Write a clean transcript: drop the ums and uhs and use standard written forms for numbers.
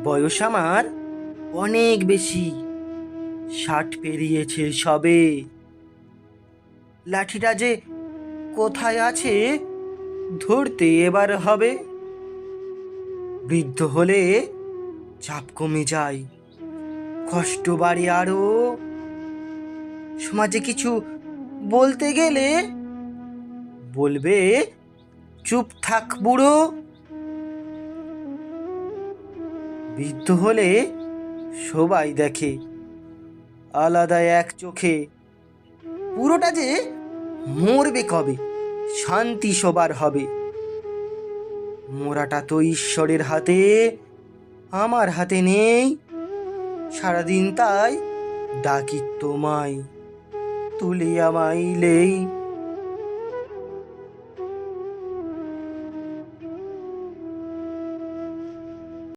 বয়স আমার অনেক বেশি, 60 পেরিয়েছে সবে। লাঠিটা যে কোথায় আছে ধরতে এবার হবে। বৃদ্ধ হলে চাপ কমে যায়, কষ্ট বাড়ে আরো। সমাজে কিছু বলতে গেলে বলবে, চুপ থাক বুড়ো। বৃদ্ধ হলে সবাই দেখে আলাদা এক চোখে। পুরোটা যে মরবে কবে, শান্তি সবার হবে। মোরাটা তো ঈশ্বরের হাতে, আমার হাতে নেই। সারাদিন তাই ডাকি তোমায়, তুলে আমায় লেই।